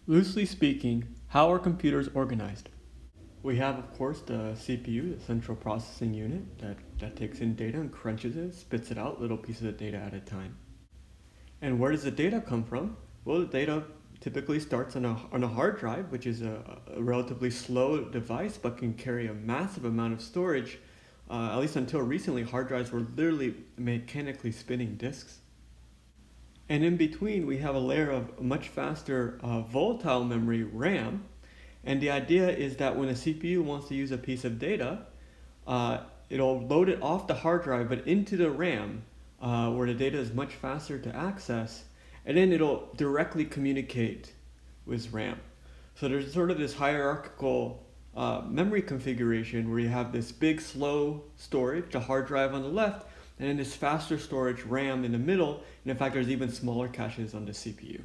Loosely speaking, how are computers organized? We have, of course, the CPU, the central processing unit, that takes in data and crunches it, spits it out, little pieces of data at a time. And where does the data come from? Well, the data typically starts on a hard drive, which is a relatively slow device but can carry a massive amount of storage. At least until recently, hard drives were literally mechanically spinning disks. And in between, we have a layer of much faster volatile memory, RAM. And the idea is that when a CPU wants to use a piece of data, it'll load it off the hard drive but into the RAM, where the data is much faster to access, and then it'll directly communicate with RAM. So there's sort of this hierarchical memory configuration where you have this big slow storage, the hard drive on the left, and then this faster storage RAM in the middle, and in fact there's even smaller caches on the CPU.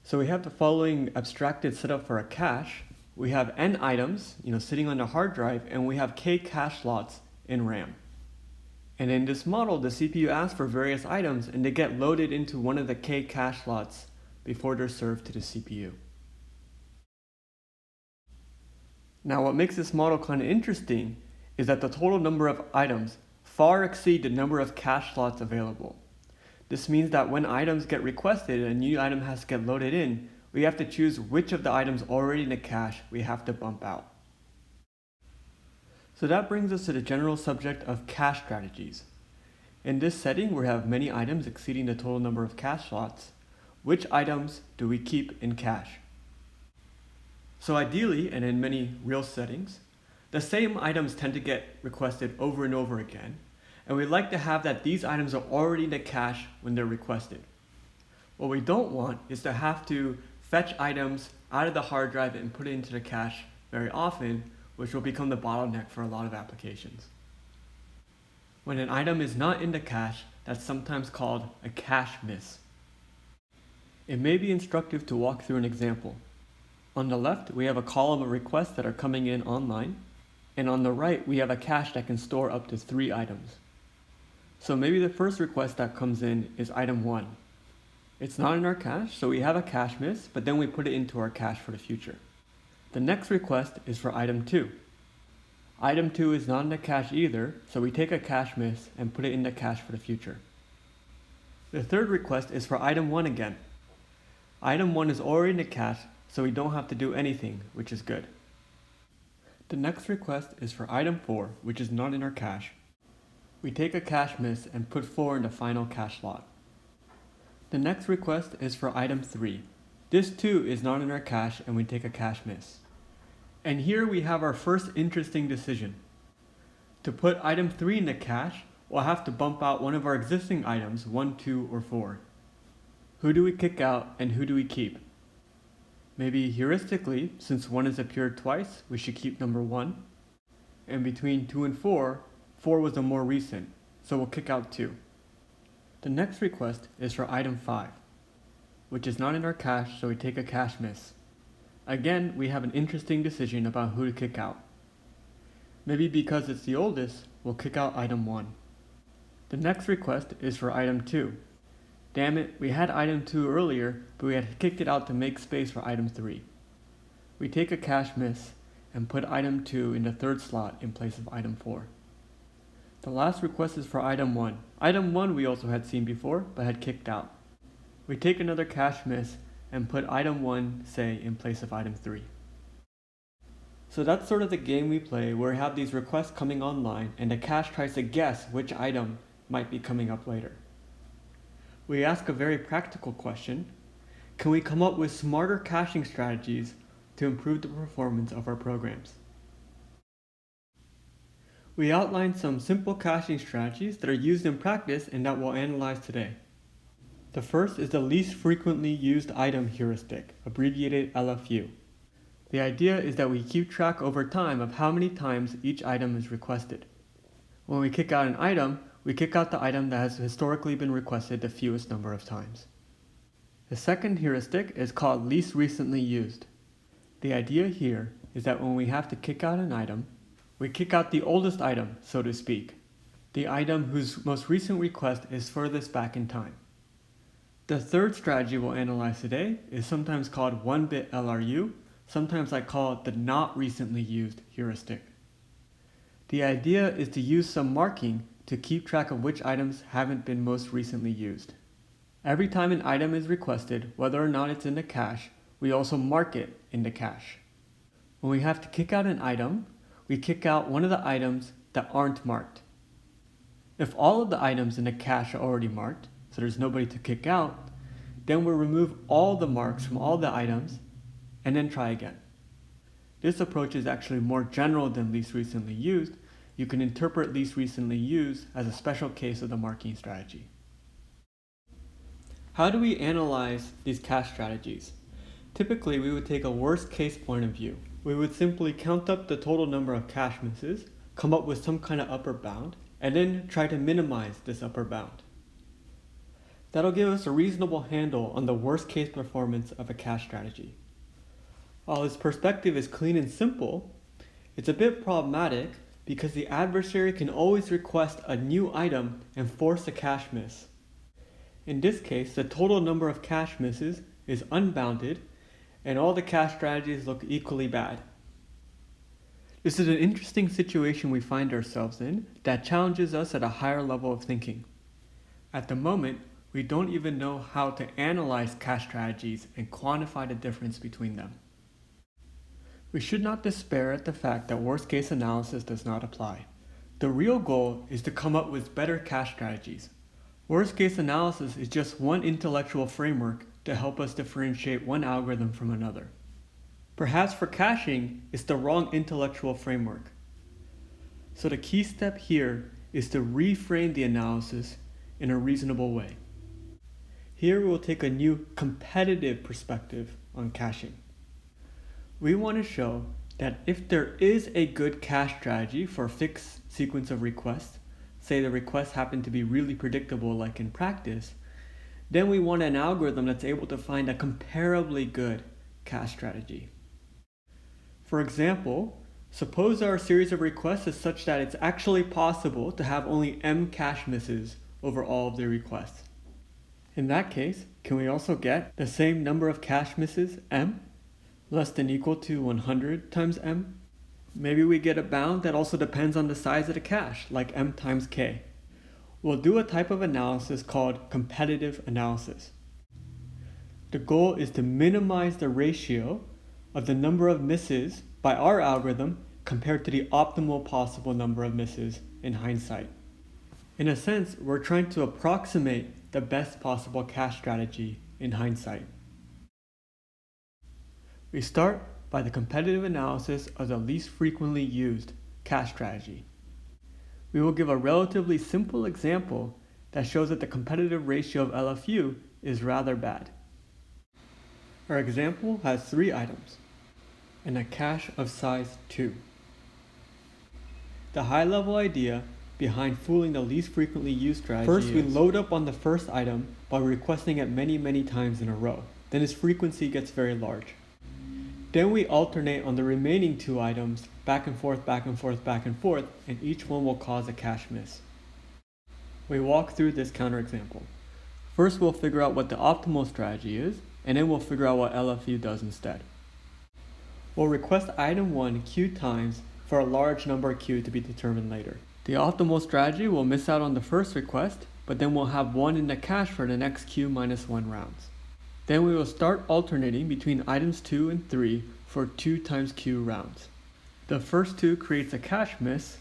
So we have the following abstracted setup for a cache. We have n items, sitting on the hard drive, and we have k cache slots in RAM. And in this model, the CPU asks for various items, and they get loaded into one of the k cache slots before they're served to the CPU. Now, what makes this model kind of interesting is that the total number of items far exceed the number of cache slots available. This means that when items get requested and a new item has to get loaded in, we have to choose which of the items already in the cache we have to bump out. So that brings us to the general subject of cache strategies. In this setting, where we have many items exceeding the total number of cache slots, which items do we keep in cache? So ideally, and in many real settings, the same items tend to get requested over and over again, and we'd like to have that these items are already in the cache when they're requested. What we don't want is to have to fetch items out of the hard drive and put it into the cache very often, which will become the bottleneck for a lot of applications. When an item is not in the cache, that's sometimes called a cache miss. It may be instructive to walk through an example. On the left, we have a column of requests that are coming in online, and on the right, we have a cache that can store up to 3 items. So maybe the first request that comes in is item 1. It's not in our cache, so we have a cache miss, but then we put it into our cache for the future. The next request is for item 2. Item 2 is not in the cache either, so we take a cache miss and put it in the cache for the future. The third request is for item 1 again. Item 1 is already in the cache, so we don't have to do anything, which is good. The next request is for item 4, which is not in our cache. We take a cache miss and put 4 in the final cache slot. The next request is for item 3. This too is not in our cache, and we take a cache miss. And here we have our first interesting decision. To put item 3 in the cache, we'll have to bump out one of our existing items, 1, 2, or 4. Who do we kick out and who do we keep? Maybe heuristically, since 1 has appeared twice, we should keep number 1. And between 2 and 4 was the more recent, so we'll kick out 2. The next request is for item 5, which is not in our cache, so we take a cache miss. Again, we have an interesting decision about who to kick out. Maybe because it's the oldest, we'll kick out item 1. The next request is for item 2. Damn it, we had item 2 earlier, but we had kicked it out to make space for item 3. We take a cache miss and put item 2 in the third slot in place of item 4. The last request is for item 1. Item 1 we also had seen before, but had kicked out. We take another cache miss and put item 1, say, in place of item 3. So that's sort of the game we play, where we have these requests coming online and the cache tries to guess which item might be coming up later. We ask a very practical question: can we come up with smarter caching strategies to improve the performance of our programs? We outlined some simple caching strategies that are used in practice and that we'll analyze today. The first is the least frequently used item heuristic, abbreviated LFU. The idea is that we keep track over time of how many times each item is requested. When we kick out an item, we kick out the item that has historically been requested the fewest number of times. The second heuristic is called least recently used. The idea here is that when we have to kick out an item, we kick out the oldest item, so to speak, the item whose most recent request is furthest back in time. The third strategy we'll analyze today is sometimes called 1-bit Lru. Sometimes I call it the not recently used heuristic. The idea is to use some marking to keep track of which items haven't been most recently used. Every time an item is requested, whether or not it's in the cache, we also mark it in the cache. When we have to kick out an item, we kick out one of the items that aren't marked. If all of the items in the cache are already marked, so there's nobody to kick out, then we'll remove all the marks from all the items and then try again. This approach is actually more general than least recently used. You can interpret least recently used as a special case of the marking strategy. How do we analyze these cache strategies? Typically, we would take a worst case point of view. We would simply count up the total number of cache misses, come up with some kind of upper bound, and then try to minimize this upper bound. That'll give us a reasonable handle on the worst case performance of a cache strategy. While this perspective is clean and simple, it's a bit problematic because the adversary can always request a new item and force a cache miss. In this case, the total number of cache misses is unbounded and all the cache strategies look equally bad. This is an interesting situation we find ourselves in that challenges us at a higher level of thinking. At the moment, we don't even know how to analyze cache strategies and quantify the difference between them. We should not despair at the fact that worst case analysis does not apply. The real goal is to come up with better cache strategies. Worst case analysis is just one intellectual framework to help us differentiate one algorithm from another. Perhaps for caching, it's the wrong intellectual framework. So the key step here is to reframe the analysis in a reasonable way. Here we will take a new competitive perspective on caching. We want to show that if there is a good cache strategy for a fixed sequence of requests, say the requests happen to be really predictable like in practice, then we want an algorithm that's able to find a comparably good cache strategy. For example, suppose our series of requests is such that it's actually possible to have only m cache misses over all of the requests. In that case, can we also get the same number of cache misses, m, less than equal to 100 times m? Maybe we get a bound that also depends on the size of the cache, like m times k. We'll do a type of analysis called competitive analysis. The goal is to minimize the ratio of the number of misses by our algorithm compared to the optimal possible number of misses in hindsight. In a sense, we're trying to approximate the best possible cache strategy in hindsight. We start by the competitive analysis of the least frequently used cache strategy. We will give a relatively simple example that shows that the competitive ratio of LFU is rather bad. Our example has 3 items and a cache of size 2. The high-level idea behind fooling the least frequently used strategy first, we load up on the first item by requesting it many times in a row. Then its frequency gets very large. Then we alternate on the remaining 2 items back and forth, and each one will cause a cache miss. We walk through this counterexample. First, we'll figure out what the optimal strategy is, and then we'll figure out what LFU does instead. We'll request item 1 q times for a large number q to be determined later. The optimal strategy will miss out on the first request, but then we'll have 1 in the cache for the next q minus 1 rounds. Then we will start alternating between items 2 and 3 for 2 times q rounds. The first 2 creates a cache miss,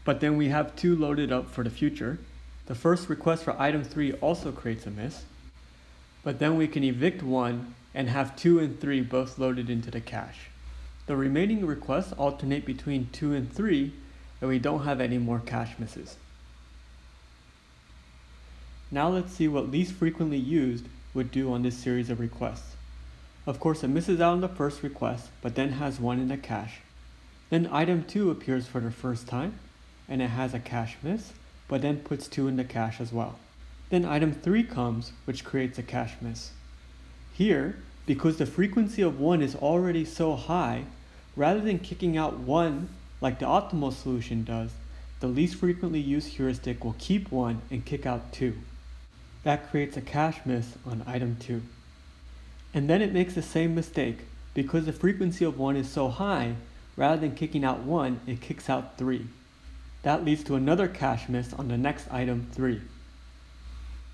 but then we have 2 loaded up for the future. The first request for item 3 also creates a miss, but then we can evict 1 and have 2 and 3 both loaded into the cache. The remaining requests alternate between 2 and 3, and we don't have any more cache misses. Now let's see what least frequently used would do on this series of requests. Of course, it misses out on the first request, but then has 1 in the cache. Then item 2 appears for the first time, and it has a cache miss, but then puts 2 in the cache as well. Then item 3 comes, which creates a cache miss. Here, because the frequency of 1 is already so high, rather than kicking out 1 like the optimal solution does, the least frequently used heuristic will keep 1 and kick out 2. That creates a cache miss on item 2. And then it makes the same mistake. Because the frequency of 1 is so high, rather than kicking out 1, it kicks out 3. That leads to another cache miss on the next item 3.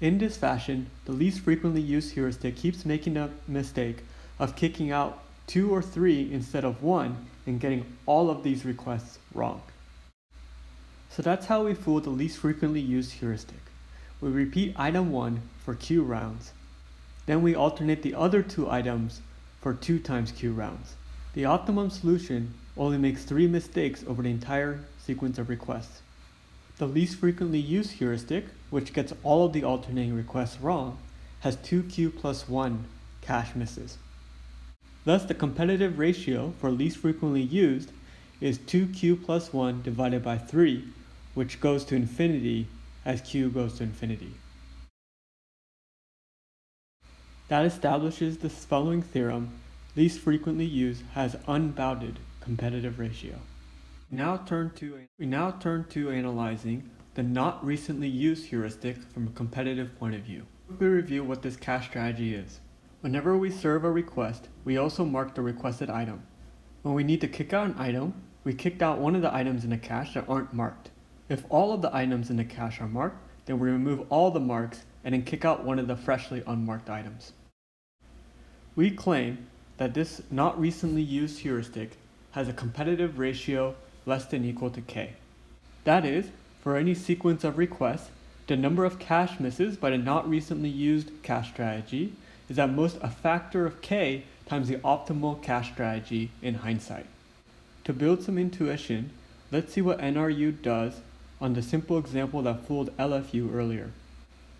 In this fashion, the least frequently used heuristic keeps making the mistake of kicking out 2 or 3 instead of 1 and getting all of these requests wrong. So that's how we fool the least frequently used heuristic. We repeat item 1 for Q rounds. Then we alternate the other 2 items for 2 times Q rounds. The optimum solution only makes 3 mistakes over the entire sequence of requests. The least frequently used heuristic, which gets all of the alternating requests wrong, has 2Q plus 1 cache misses. Thus, the competitive ratio for least frequently used is 2Q plus 1 divided by 3, which goes to infinity as Q goes to infinity. That establishes the following theorem: least frequently used has unbounded competitive ratio. We now turn to analyzing the not recently used heuristic from a competitive point of view. Quickly review what this cache strategy is. Whenever we serve a request, we also mark the requested item. When we need to kick out an item, we kicked out one of the items in the cache that aren't marked. If all of the items in the cache are marked, then we remove all the marks and then kick out one of the freshly unmarked items. We claim that this not recently used heuristic has a competitive ratio less than equal to k. That is, for any sequence of requests, the number of cache misses by the not recently used cache strategy is at most a factor of k times the optimal cache strategy in hindsight. To build some intuition, let's see what NRU does on the simple example that fooled LFU earlier.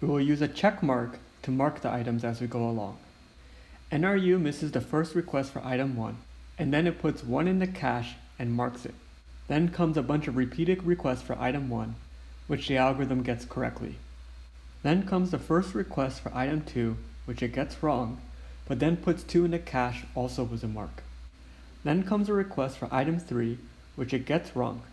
We will use a check mark to mark the items as we go along. NRU misses the first request for item 1, and then it puts 1 in the cache and marks it. Then comes a bunch of repeated requests for item 1, which the algorithm gets correctly. Then comes the first request for item 2, which it gets wrong, but then puts 2 in the cache also with a mark. Then comes a request for item 3, which it gets wrong.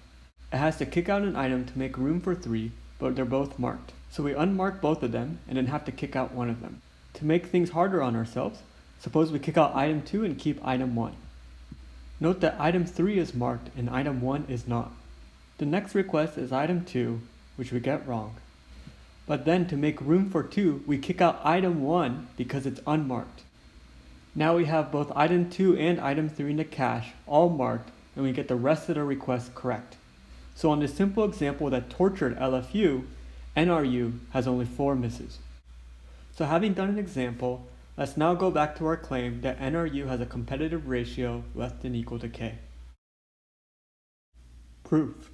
It has to kick out an item to make room for 3, but they're both marked. So we unmark both of them and then have to kick out one of them. To make things harder on ourselves, suppose we kick out item 2 and keep item 1. Note that item 3 is marked and item 1 is not. The next request is item 2, which we get wrong. But then to make room for 2, we kick out item 1 because it's unmarked. Now we have both item 2 and item 3 in the cache all marked, and we get the rest of the requests correct. So on this simple example that tortured LFU, NRU has only 4 misses. So having done an example, let's now go back to our claim that NRU has a competitive ratio less than equal to k. Proof.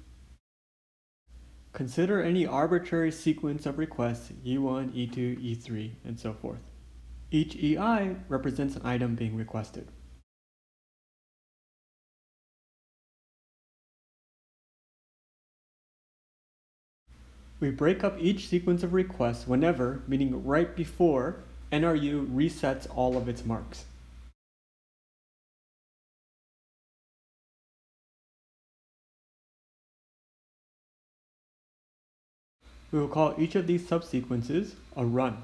Consider any arbitrary sequence of requests E1, E2, E3, and so forth. Each EI represents an item being requested. We break up each sequence of requests whenever, meaning right before, NRU resets all of its marks. We will call each of these subsequences a run.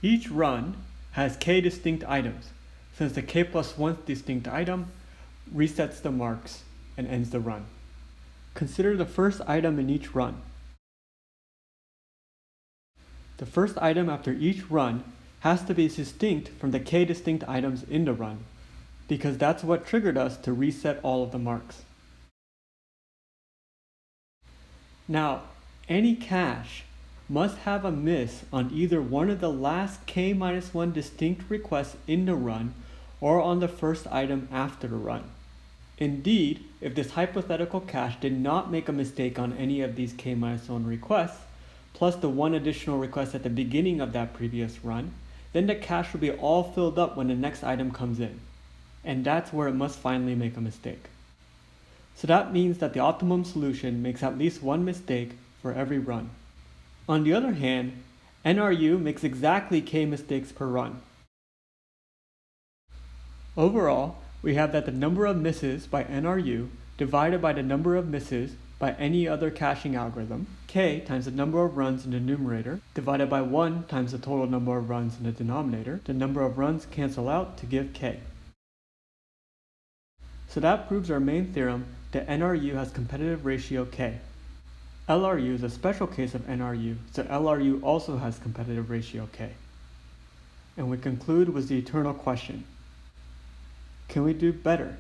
Each run has k distinct items, since the k plus 1th distinct item resets the marks and ends the run. Consider the first item in each run. The first item after each run has to be distinct from the k distinct items in the run, because that's what triggered us to reset all of the marks. Now, any cache must have a miss on either one of the last k-1 distinct requests in the run or on the first item after the run. Indeed, if this hypothetical cache did not make a mistake on any of these k-1 requests, plus the one additional request at the beginning of that previous run, then the cache will be all filled up when the next item comes in. And that's where it must finally make a mistake. So that means that the optimum solution makes at least one mistake for every run. On the other hand, NRU makes exactly k mistakes per run. Overall, we have that the number of misses by NRU divided by the number of misses by any other caching algorithm, k times the number of runs in the numerator divided by 1 times the total number of runs in the denominator. The number of runs cancel out to give k. So that proves our main theorem that NRU has competitive ratio k. LRU is a special case of NRU, so LRU also has competitive ratio k. And we conclude with the eternal question: can we do better?